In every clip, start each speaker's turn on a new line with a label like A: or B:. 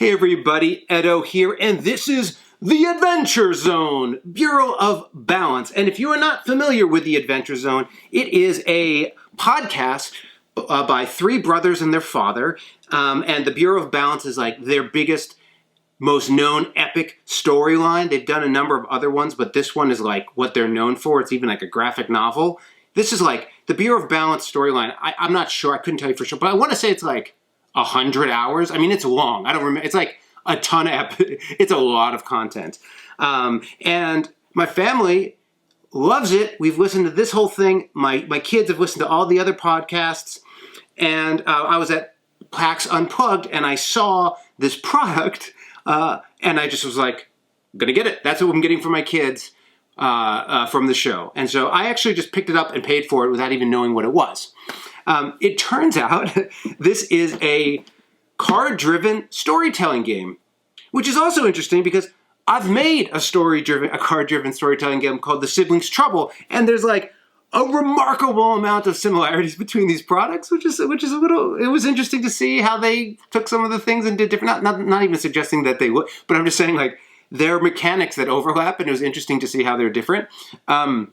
A: Hey everybody, Edo here, and this is The Adventure Zone, Bureau of Balance. And if you are not familiar with The Adventure Zone, it is a podcast by three brothers and their father. And the Bureau of Balance is like their biggest, most known epic storyline. They've done a number of other ones, but this one is like what they're known for. It's even like a graphic novel. This is like the Bureau of Balance storyline. I'm not sure, I couldn't tell you for sure, but I want to say it's like 100 hours. I mean, it's long. I don't remember. It's like a ton of, it's a lot of content. And my family loves it. We've listened to this whole thing. My kids have listened to all the other podcasts. And I was at PAX Unplugged and I saw this product and I just was like, I'm gonna get it. That's what I'm getting for my kids from the show. And so I actually just picked it up and paid for it without even knowing what it was. It turns out this is a card-driven storytelling game, which is also interesting because I've made a card-driven storytelling game called The Siblings Trouble, and there's like a remarkable amount of similarities between these products, which is a little. It was interesting to see how they took some of the things and did different. Not even suggesting that they would, but I'm just saying like there are mechanics that overlap, and it was interesting to see how they're different. I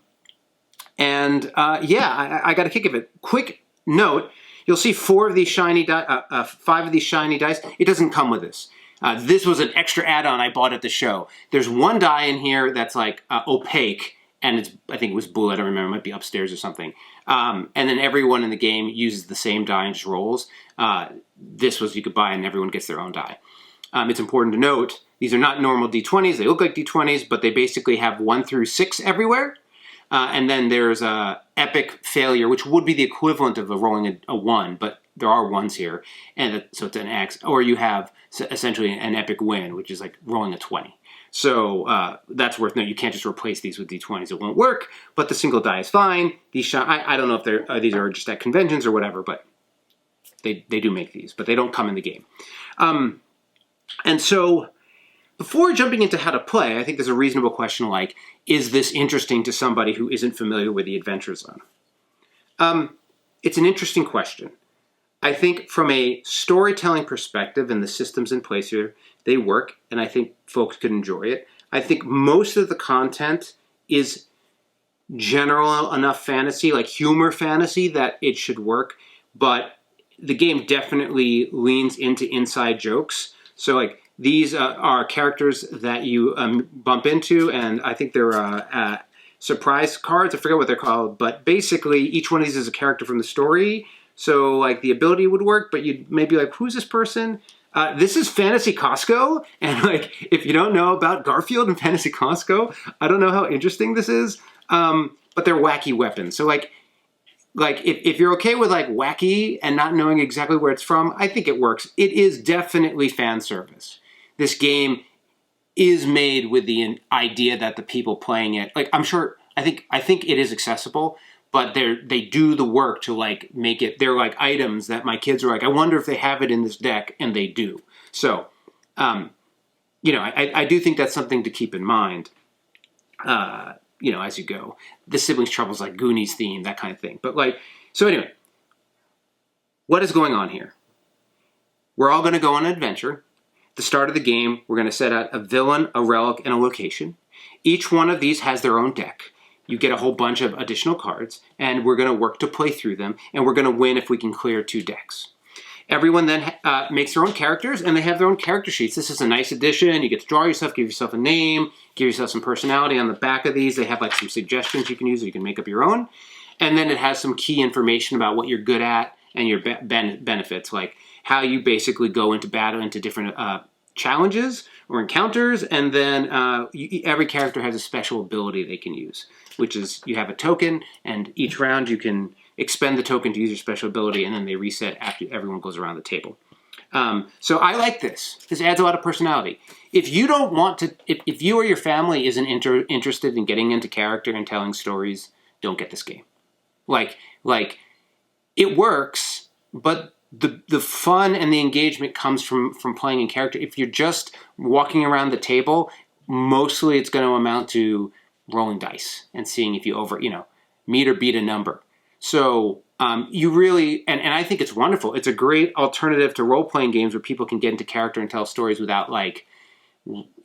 A: got a kick of it. Quick note, you'll see 5 of these shiny dice. It doesn't come with this. This was an extra add-on I bought at the show. There's one die in here that's like opaque, and I think it was blue, I don't remember, it might be upstairs or something. And then everyone in the game uses the same die and just rolls. This was you could buy and everyone gets their own die. It's important to note, these are not normal D20s, they look like D20s, but they basically have 1 through 6 everywhere. And then there's a epic failure, which would be the equivalent of rolling a 1, but there are 1s here, and so it's an X. Or you have essentially an epic win, which is like rolling a 20. So that's worth noting. You can't just replace these with D20s; it won't work. But the single die is fine. These I don't know if these are just at conventions or whatever, but they do make these, but they don't come in the game. And so, before jumping into how to play, I think there's a reasonable question like, is this interesting to somebody who isn't familiar with the Adventure Zone? It's an interesting question. I think from a storytelling perspective and the systems in place here, they work, and I think folks could enjoy it. I think most of the content is general enough fantasy, like humor fantasy, that it should work, but the game definitely leans into inside jokes. So like, these are characters that you bump into, and I think they're surprise cards. I forget what they're called, but basically each one of these is a character from the story. So like the ability would work, but you'd maybe like, who's this person? This is Fantasy Costco, and like if you don't know about Garfield and Fantasy Costco, I don't know how interesting this is, but they're wacky weapons. So like if you're okay with like wacky and not knowing exactly where it's from, I think it works. It is definitely fan service. This game is made with the idea that the people playing it, like I think it is accessible, but they do the work to like make it. They're like items that my kids are like, I wonder if they have it in this deck, and they do. So, I do think that's something to keep in mind. As you go, the Siblings Trouble is like Goonies theme, that kind of thing. But like, so anyway, what is going on here? We're all going to go on an adventure. At the start of the game, we're going to set out a villain, a relic, and a location. Each one of these has their own deck. You get a whole bunch of additional cards, and we're going to work to play through them, and we're going to win if we can clear 2 decks. Everyone then makes their own characters, and they have their own character sheets. This is a nice addition. You get to draw yourself, give yourself a name, give yourself some personality. On the back of these, they have like some suggestions you can use, or you can make up your own. And then it has some key information about what you're good at and your benefits, like how you basically go into battle, into different challenges or encounters, and then every character has a special ability they can use, which is you have a token, and each round you can expend the token to use your special ability, and then they reset after everyone goes around the table. So I like this. This adds a lot of personality. If you don't want to, if you or your family isn't interested in getting into character and telling stories, don't get this game. Like it works, but the fun and the engagement comes from playing in character. If you're just walking around the table, mostly it's going to amount to rolling dice and seeing if you meet or beat a number. So you really, and I think it's wonderful. It's a great alternative to role-playing games where people can get into character and tell stories without like,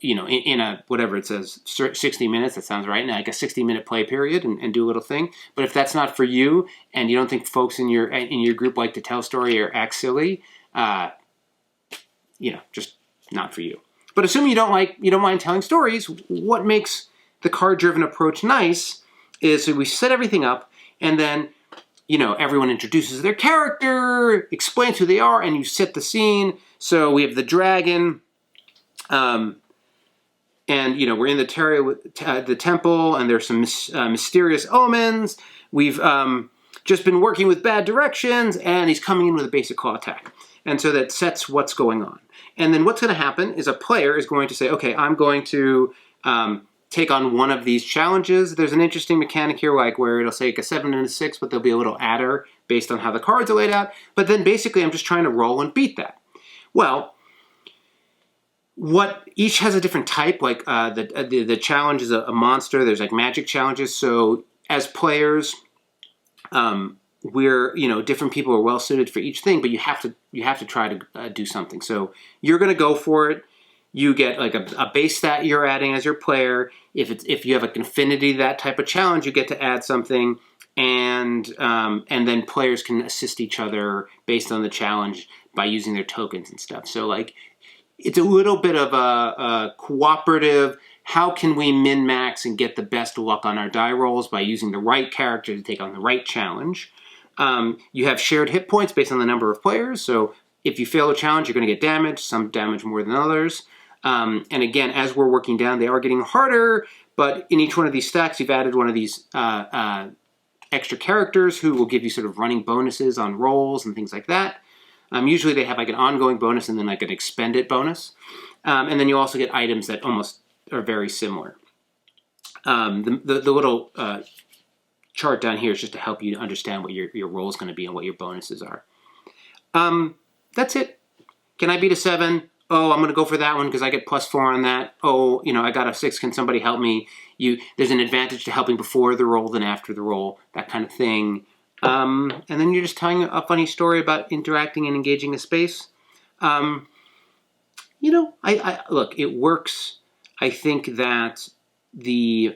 A: in a, whatever it says, 60 minutes, that sounds right, like a 60-minute play period and do a little thing. But if that's not for you and you don't think folks in your group like to tell story or act silly, just not for you. But assuming you don't mind telling stories, what makes the card-driven approach nice is we set everything up and then everyone introduces their character, explains who they are, and you set the scene. So we have the dragon, and we're in the temple, and there's some mysterious omens. We've just been working with bad directions, and he's coming in with a basic claw attack. And so that sets what's going on. And then what's going to happen is a player is going to say, okay, I'm going to take on one of these challenges. There's an interesting mechanic here, like where it'll say like a 7 and a 6, but there'll be a little adder based on how the cards are laid out. But then basically I'm just trying to roll and beat that. Well, each has a different type. Like the challenge is a monster. There's like magic challenges. So as players, different people are well suited for each thing, but you have to try to do something. So you're going to go for it. You get like a base stat you're adding as your player. If you have a Confinity, that type of challenge, you get to add something, and then players can assist each other based on the challenge by using their tokens and stuff. So like it's a little bit of a cooperative. How can we min-max and get the best luck on our die rolls by using the right character to take on the right challenge? You have shared hit points based on the number of players. So if you fail a challenge, you're going to get damage. Some damage more than others. And again, as we're working down, they are getting harder, but in each one of these stacks, you've added one of these extra characters who will give you sort of running bonuses on rolls and things like that. Usually they have like an ongoing bonus and then like an expended bonus. And then you also get items that almost are very similar. The little chart down here is just to help you understand what your roll is going to be and what your bonuses are. That's it. Can I beat a 7? Oh, I'm going to go for that one because I get +4 on that. Oh, I got a 6. Can somebody help me? There's an advantage to helping before the roll than after the roll, that kind of thing. And then you're just telling a funny story about interacting and engaging a space. Look, it works. I think that the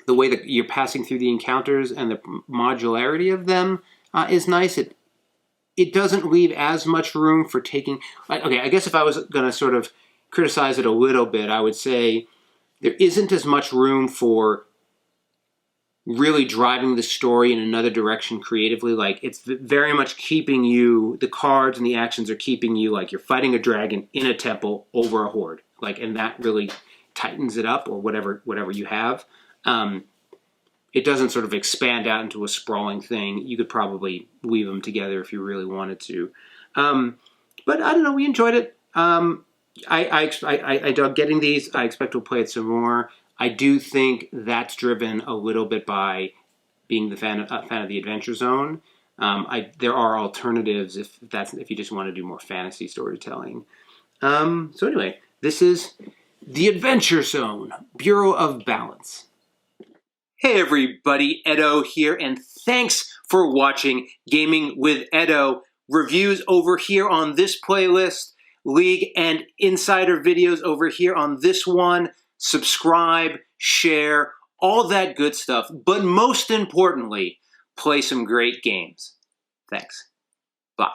A: way that you're passing through the encounters and the modularity of them is nice. It doesn't leave as much room for taking... Okay, I guess if I was going to sort of criticize it a little bit, I would say there isn't as much room for really driving the story in another direction creatively. Like, it's very much keeping you... The cards and the actions are keeping you like you're fighting a dragon in a temple over a horde. Like, and that really tightens it up, or whatever you have. It doesn't sort of expand out into a sprawling thing. You could probably weave them together if you really wanted to. But I don't know, we enjoyed it. I dug getting these. I expect we'll play it some more. I do think that's driven a little bit by being the fan of the Adventure Zone. There are alternatives if you just want to do more fantasy storytelling. So anyway, this is the Adventure Zone, Bureau of Balance. Hey everybody, Edo here, and thanks for watching Gaming with Edo. Reviews over here on this playlist, League and Insider videos over here on this one. Subscribe, share, all that good stuff. But most importantly, play some great games. Thanks. Bye.